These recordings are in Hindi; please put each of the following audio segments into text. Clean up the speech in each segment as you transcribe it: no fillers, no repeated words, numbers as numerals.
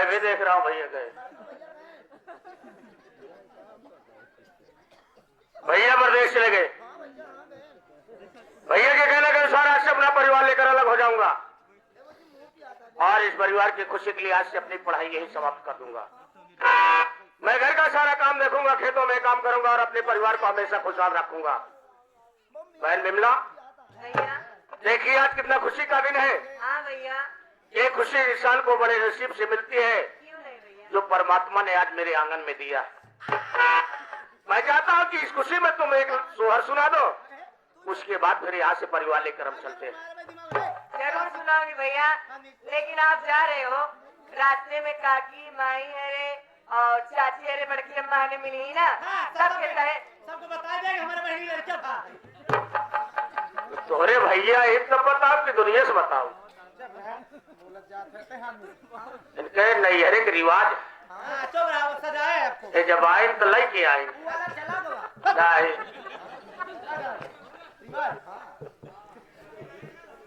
मैं भी देख रहा हूँ भैया गए। भैया प्रदेश चले गए। भैया के कहने के अनुसार आज से अपना परिवार लेकर अलग हो जाऊंगा और इस परिवार की खुशी के लिए आज से अपनी पढ़ाई यही समाप्त कर दूंगा। मैं घर का सारा काम देखूंगा, खेतों में काम करूंगा और अपने परिवार को हमेशा खुशहाल रखूंगा। बहन बिमला, देखिए आज कितना खुशी का दिन है। हाँ भैया। ये खुशी इंसान को बड़े नसीब से मिलती है क्यों नहीं भैया? जो परमात्मा ने आज मेरे आंगन में दिया। मैं चाहता हूँ कि इस खुशी में तुम एक सोहर सुना दो, उसके बाद फिर यहाँ से परिवार लेकर हम चलते हैं। जरूर सुनाऊंगी भैया, लेकिन आप जा रहे हो, रास्ते में काकी माई हरे और चाची हरे बड़की अम्मा हमें मिली ही ना। सबके कहे सबको बता दे हमारे बहन लड़का था। तोरे भैया एक तो बताओ कि दुनिया से बताओ। इनके नैहरे के रिवाज सजाए आपको जब आए तो लई के आए।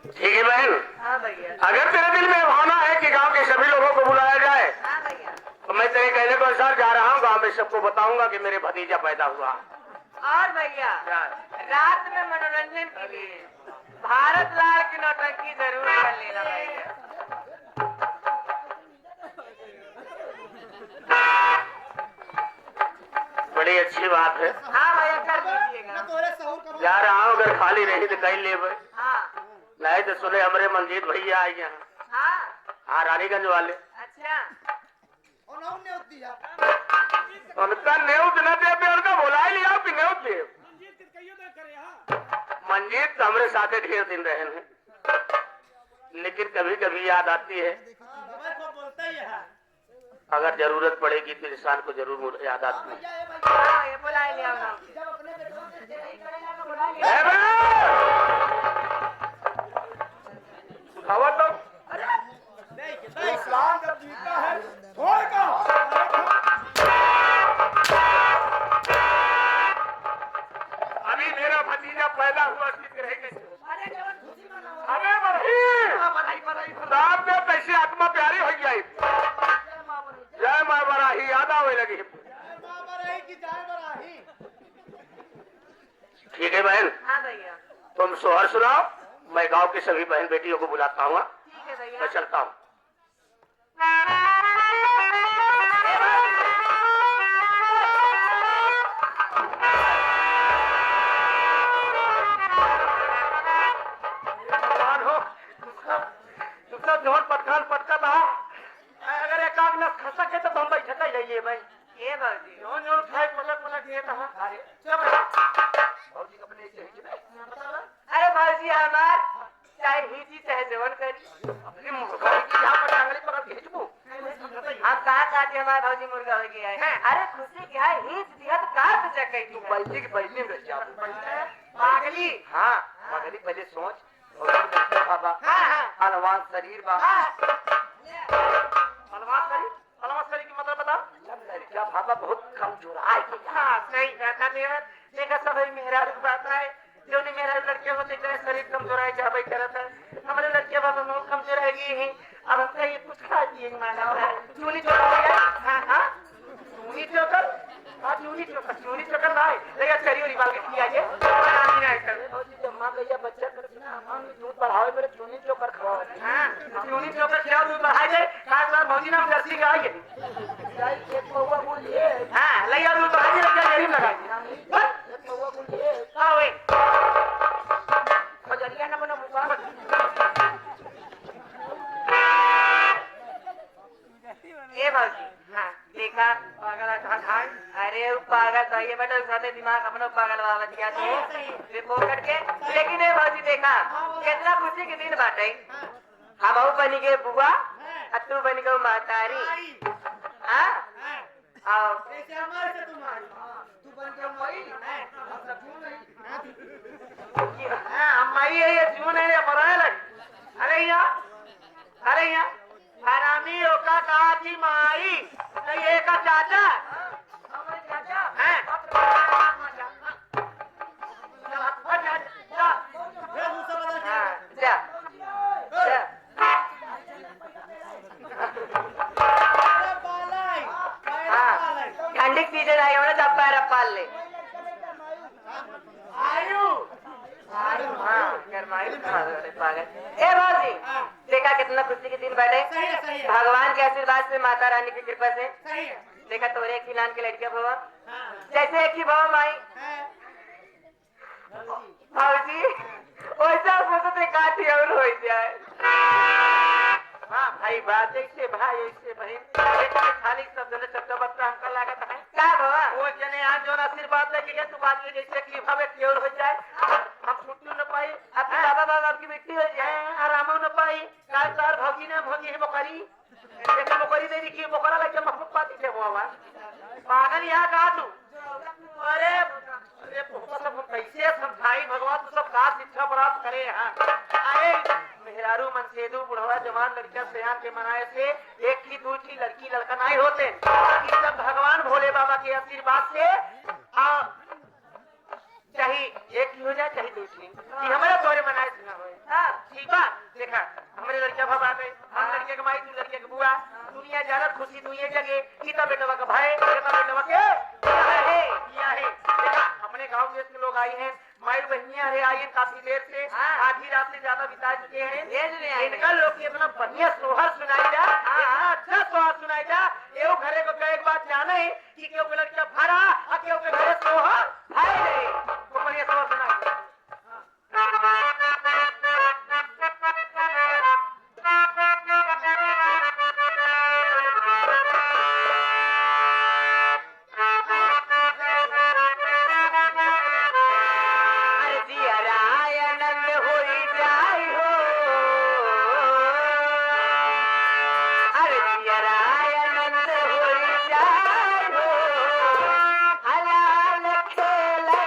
ठीक है बहन। हाँ भैया। अगर तेरे दिल में भावना है कि गांव के सभी लोगों को बुलाया जाए हाँ भैया। तो मैं तेरे कहने के अनुसार जा रहा हूँ। गांव में सबको बताऊंगा कि मेरे भतीजा पैदा हुआ। और भैया रात में मनोरंजन के लिए भारत लाल की नौटंकी जरूर कर लेना भैया। बड़ी अच्छी बात है। हाँ भैया कर दीजिएगा। जा रहा हूँ, अगर खाली रही तो कहीं ले भाई। हाँ नहीं तो सुने हमारे मंजीत भैया आई यहाँ। हाँ रानीगंज वाले। अच्छा। उनका न्यूज न दे पे उनका बुला ही लिया कि न्यूज दे। मंजीत तो हमारे साथ ढेर दिन रहे हैं, लेकिन कभी कभी याद आती है। अगर जरूरत पड़ेगी तो इंसान को जरूर याद आती है। बुला लिया हवा तो इस्लाम जब जीता है थोड़ा का अभी मेरा भतीजा पैदा हुआ साहब में कैसे आत्मा प्यारी हो गई। जय माँ बराही याद आवे लगी। ठीक है बहन। हाँ भैया। तुम सोहर सुनाओ, मैं गांव की सभी बहन बेटियों को बुलाता हूँ। ठीक है भैया। मैं चलता हूँ। जोर पटखान पटका था। अगर एक आग न खसक है तो हम बैठक ही रहिए भाई। ये भाजी जोर खाए पलट पलट ये था। अरे भाजी अपने अरे भाजी हमार चाहे हिची चाहे जवन करी अपने मुर्गा की यहाँ पर टांगली पर भेजबो। हम कहाँ खाते हमारे भाजी मुर्गा हो गया है। अरे खुशी क्या है, हिच दिया तो कहाँ से जगह तू बैठे के बैठने में रह जा पागली। हाँ मगरी पहले सोच बाबा। अलवान शरीर बाबा। अलवान शरीर की मतलब बता। क्या बाबा बहुत कमजोर है। हाँ सही कहता मेरा देखा सब मेहरा बात है। जो नहीं मेरा लड़के होते चाहे शरीर कमजोर है चाहे भाई करता है। हमारे लड़के बाबा बहुत कमजोर रहेगी। अब हमसे ये कुछ खा दिए माना चूनी चोकर हो गया। हाँ हाँ चूनी चोकर। हाँ चूनी चोकर भाई भैया शरीर निकाल के किया ये माँ भैया बच्चा दूध बढ़ाओ मेरे चूनी चोकर खाओ। हाँ चूनी चोकर खिलाओ दूध बढ़ाए जाए। खास बार भौजी नाम जर्सी का आइए। हाँ लैया दूध बढ़ाइए लैया गरीब लगाइए। हाँ वही खजरिया ना बना मुका। ये भौजी हाँ देखा पागल खाए। अरे वो पागल तो ये बेटा साथे दिमाग अपना पागल बाबा दिया थे पोकट के। लेकिन ये भौजी देखा कितना खुशी के दिन बाटे। हम बनी के बुआ तू बनी के महतारी। हाँ आओ अम्माई है ये क्यों नहीं बनाए लगी। अरे यहाँ हरामी रोका कहा थी माई तो ये का चाचा है। जा संभाल ले। आयु हाँ गरमाई पागल। ए बाबूजी देखा कितना खुशी के दिन बैठे। सही है सही है भगवान के आशीर्वाद से, माता रानी की कृपा से सही है देखा तोरे एक ही लान के लड़कियां भवा हाँ जैसे एक ही भवा माई हाँ। भाजी वैसा सोचते काटी और हो जाए। हाँ भाई बात ऐसे भाई ऐसे बहन एक खाली शब्द ने शब्द बत्ता हमका लागत है का भवा वो जने आज जो आशीर्वाद लेके गए तू बात जैसे कि भावे क्योर हो जाए हम छुट्टी न पाई आपके बाबा बाबा आपकी मिट्टी हो जाए। आराम न पाई काल तार भौजी ना भौजी है बोकरी देखो बोकरी दे की बोकरा लगे मफुक पाती थे वो आवाज पागल यहाँ का तू अरे अरे सब कैसे समझाई भगवान तू सब का शिक्षा प्राप्त करे यहाँ अरे मेहरारू मनसेदू बुढ़वा जवान लड़कियां सयान के मनाए से एक ही दो ही लड़की लड़का नहीं होते ये सब भगवान भोले बाबा के आशीर्वाद से चाहे एक ही हो जाए चाहे दूसरी कि हमारे तोरे मनाए से ना होए हाँ ठीक बा देखा हमारे लड़कियां भब आ गए हम लड़के के माई तू लड़के के बुआ दुनिया जानत खुशी दुनिया जगे गीता बेटवा का भाई गीता बेटवा के किया है देखा अपने गांव देश के लोग आई हैं माई बहनियां है आई हैं काफी देर से आधी रात से ज्यादा बिता चुके हैं इनका लोग के इतना बढ़िया सोहर सुनाई जा अच्छा सोहर सुनाई जा एवं घरे को एक बात जाना है कि क्यों के लड़का भरा और क्यों के घरे सोहर भाई नहीं तो बढ़िया सोहर सुनाई हलाल खेले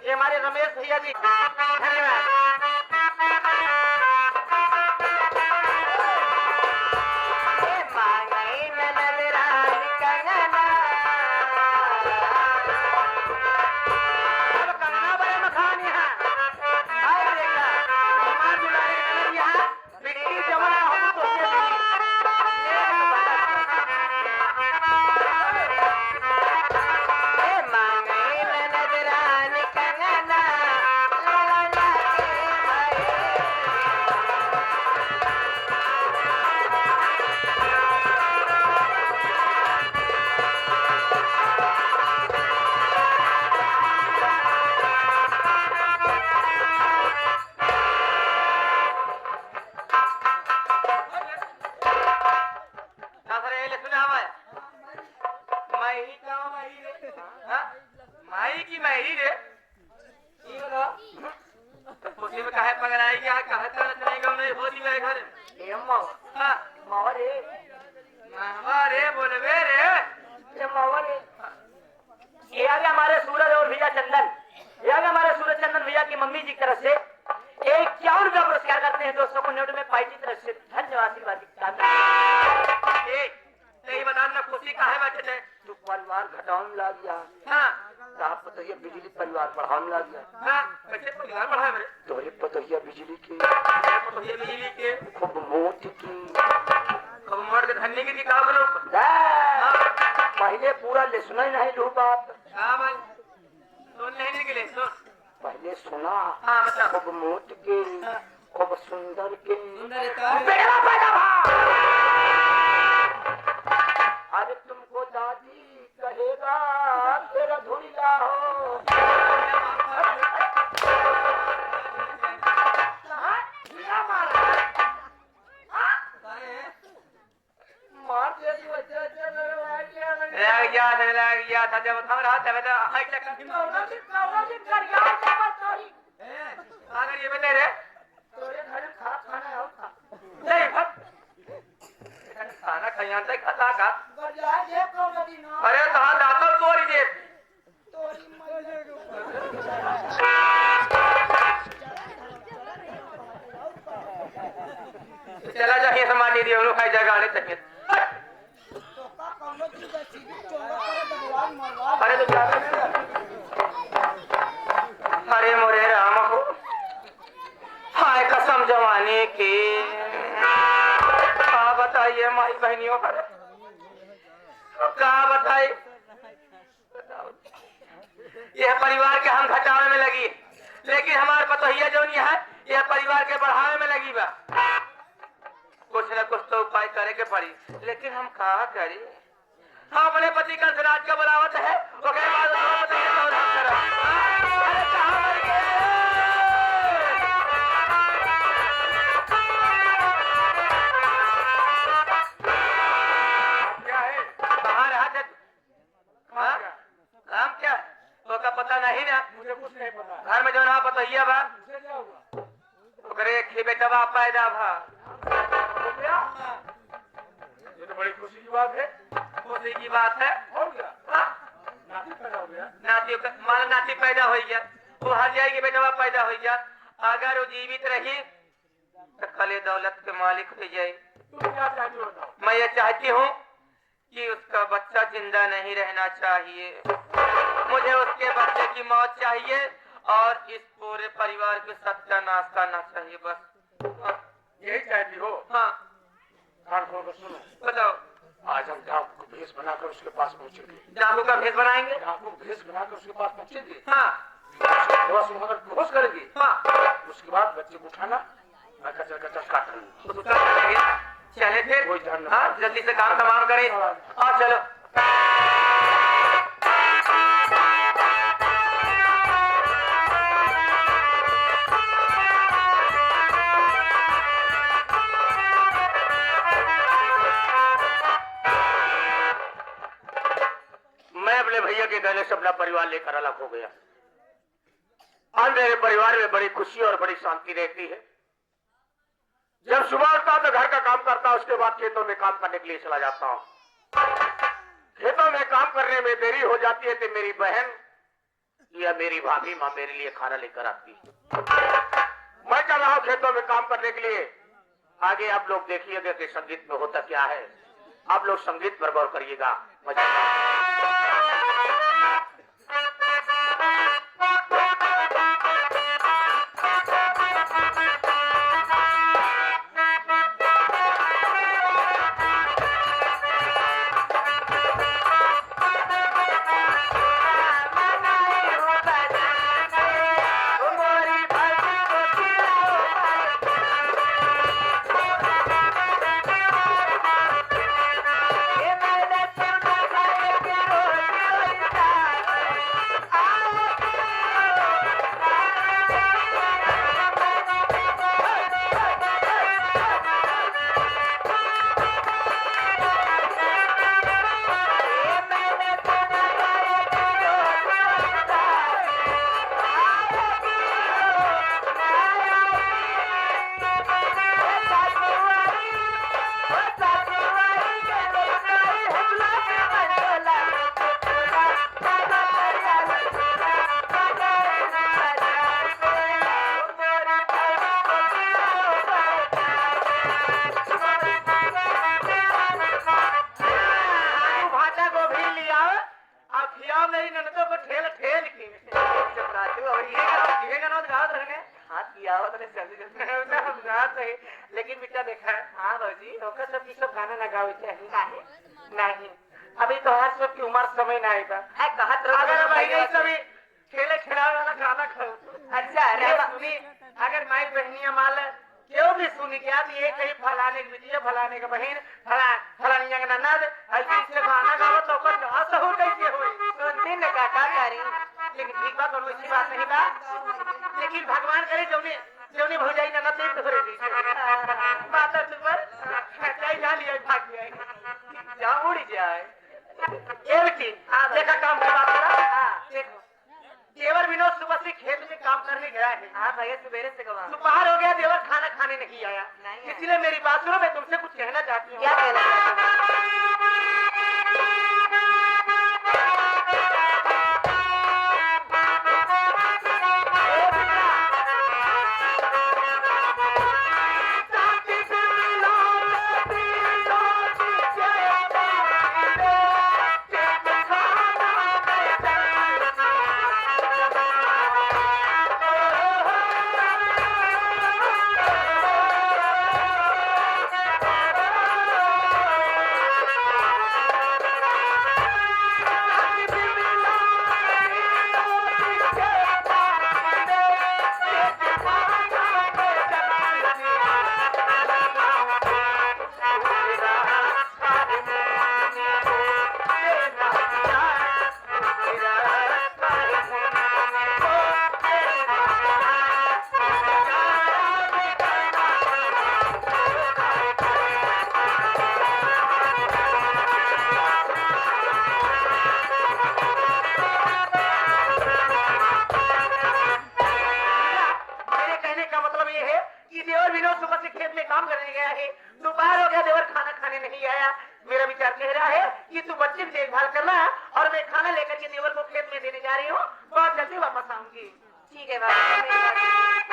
ये हमारे रमेश भैया जी धन्यवाद। हमारे सूरज और भैया चंदन, हमारे सूरज चंदन भैया की मम्मी जी की तरफ से 51 रुपया पुरस्कार करते हैं दोस्तों को नोट में पाई की तरफ से धन्यवाद। बताना खुशी का है बच्चे तू परिवार घटाने लग गया। हाँ साहब पतैया बिजली परिवार बढ़ाने लग गया। हाँ कैसे परिवार बढ़ाए मेरे तोरे पतैया बिजली के खूब मोती की खूब मोड़ के धन्य की दिखाओ लोग। पहले पूरा ले सुना ही नहीं लू बात। हाँ भाई सुन नहीं निकले सुन पहले सुना। हाँ मतलब खूब मोट के खूब सुंदर के बेड़ा पैदा अरे तुमको दादी कहेगा तेरा धुला हो। लग गया था जब थम रहा था अगर ये बता रहे खाना खाते खाता का अरे कहाँ जाता तोरी दे चला जाइए समाधि दिए खाई जगह आने तक। अरे तो क्या अरे मोरे राम हो हाय कसम जवानी की क्या बताइए माई बहनियों का क्या बताइए। यह परिवार के हम घटावे में लगी लेकिन हमारे पतोहिया जो नहीं है यह परिवार के बढ़ावे में लगी बा। कुछ न कुछ तो उपाय करे के पड़ी लेकिन हम क्या करें। हम अपने पति कंसराज का बुलावत है उसके बाद क्या है कहाँ रहा थे काम क्या तो का पता नहीं ना मुझे कुछ नहीं पता। घर में जो ना पतोहिया बा बेटा बा पैदा भा ये तो बड़ी खुशी की बात है। खुशी की बात है हो गया नाती पैदा हो गया नाती पैदा हो गया वो हर जाएगी बेटा बा पैदा हो गया। अगर वो जीवित रही तो कले दौलत के मालिक हो जाए। तुम क्या चाहती हो बताओ। मैं ये चाहती हूँ कि उसका बच्चा जिंदा नहीं रहना चाहिए। मुझे उसके बच्चे की मौत चाहिए और इस पूरे परिवार के सत्यानाश करना चाहिए बस। यही चाहती हो। हाँ कान खोल कर सुनो बताओ। आज हम डाकू को भेष बनाकर उसके पास पहुंचेंगे। डाकू का भेष बनाएंगे। डाकू भेष बनाकर उसके पास पहुंचेंगे। हाँ घोष करेंगे। हाँ उसके बाद बच्चे को उठाना कचर काटना। चले फिर हाँ जल्दी से काम तमाम करें और चलो। मैं अपने भैया के कहने से अपना परिवार लेकर अलग हो गया। आज मेरे परिवार में बड़ी खुशी और बड़ी शांति रहती है। जब सुबह उठता तो घर का काम करता उसके बाद खेतों में काम करने के लिए चला जाता हूँ। खेतों में काम करने में देरी हो जाती है तो मेरी बहन यह मेरी भाभी माँ मेरे लिए खाना लेकर आती। मैं चल रहा हूँ खेतों में काम करने के लिए। आगे आप लोग देखिएगा कि संगीत में होता क्या है। आप लोग संगीत पर गौर करिएगा। लेकिन बेटा देखा, हाँ भाजी होकर सब गाना ना गावे चाहिए नहीं। अभी तो हर सब की उम्र समय ना आई बा। अगर भाई सभी खेले खिलावे वाला गाना खाओ। अच्छा अरे सुनी, अगर माई बहनिया माल क्यों भी सुनी क्या ये कहीं फलाने की बिटिया फलाने का बहन फलानिया का ननद ऐसे इससे गाना गाओ तो कुछ असहूर कैसे होई। सुनती न काका करी, लेकिन ठीक बात और अच्छी बात नहीं बा। लेकिन भगवान करे जौनी भौजाई ना ते तोरे दी माता तुमर चाय जा लिया भाग गया जा उड़ जाए। ये बेटी देखा काम का बात करा। हां देखो, देवर विनोद सुबह से खेत में काम करने गया है। हां भैया सवेरे से गवा दोपहर हो गया, देवर खाना खाने नहीं आया। इसलिए मेरी बात सुनो, मैं तुमसे कुछ कहना चाहती हूँ। क्या कहना नहीं आया। मेरा विचार कह रहा है कि तू बच्चे की देखभाल करना और मैं खाना लेकर के देवर को खेत में देने जा रही हूँ, बहुत जल्दी वापस आऊंगी। ठीक है भैया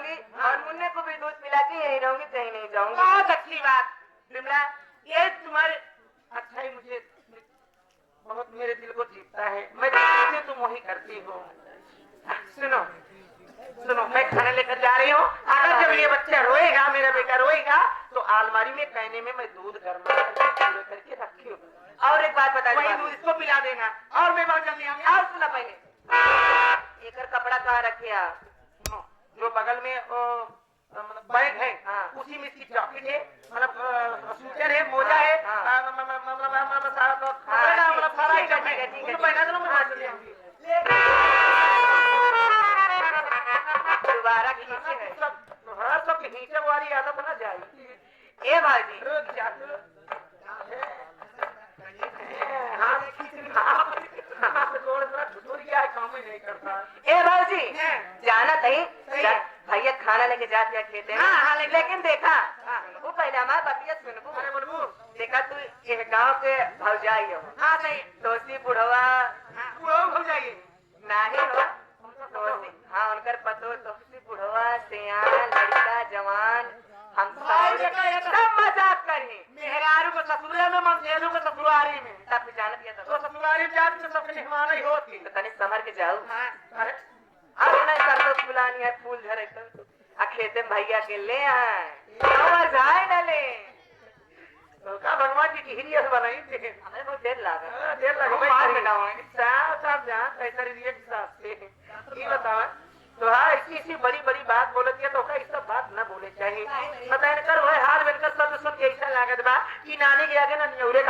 जाऊंगी और मुन्ने को भी दूध पिला के यहीं रहूंगी, कहीं नहीं जाऊंगी। बहुत अच्छी बात। बिमला, ये तुम्हारे अच्छा ही मुझे बहुत मेरे दिल को जीतता है। मैं जिसे तुम वही करती हो। सुनो सुनो, मैं खाना लेकर जा रही हूँ। अगर जब ये बच्चा रोएगा, मेरा बेटा रोएगा, तो अलमारी में कहने में मैं दूध गर्म करके रखी हूँ। और एक बात बता वही दूं, दूध इसको पिला देना। और मैं बहुत जल्दी आऊंगी। और सुना पहले, एक कपड़ा कहाँ रखे आप? जो बगल में मतलब बैग है, हाँ। उसी में इसकी जॉकेट है, मतलब सूटर है, मोजा है, हाँ। मतलब सारा तो मतलब सारा ठीक है, आइटम ठीक है, है। ठीक है, उसको पहना दो, मैं बहुत जल्दी आऊंगी। दोबारा खींचे है। सब खींचे वाली आदत ना जाएगी। ए भाजी, रुक जा तू। हाँ, जोड़ थोड़ा ठुठुरिया है, काम ही नहीं करता। ए भाजी, हाँ। जाना सही नहीं है। भैया खाना लेके जाते हैं खेते में। हाँ, हाँ, लेकिन देखा, हाँ। वो पहले हमारा बतिया सुनबू। अरे मुनमु, देखा तू ये गांव के भौजाई हो, हाँ सही है। दोस्ती बुढ़वा हाँ, बुढ़ऊ हो जाइए। नाही हो, दोस्ती हाँ उनकर पतो दोस्ती बुढ़वा सियान लड़का जवान हम सब मजाक करी। मेहरारू को ससुरे में, मंसेरू को ससुरारी में। सब जानत किया तो ससुरारी में जाती तो सबके निहवाना ही होती। तो तनी संभर के जाऊ। हाँ, अरे अब नहीं सरसों फुलानी है, फूल झरे तो आ खेते में भैया के ले आए जाए न ले। तो का भगवान जी की हिरियत बनाई थी। हमें बहुत देर लगा। देर लगी हम मार मिटाओगे। साहब जान कैसा रिएक्ट साहब से ये बतावा तो हाँ ऐसी बड़ी बड़ी बात बोलती है तो का इस सब बात न बोले चाहिए। बताए कर वो हार बनकर सब सुन के ऐसा लागत बा कि नानी के आगे ना न्यूरे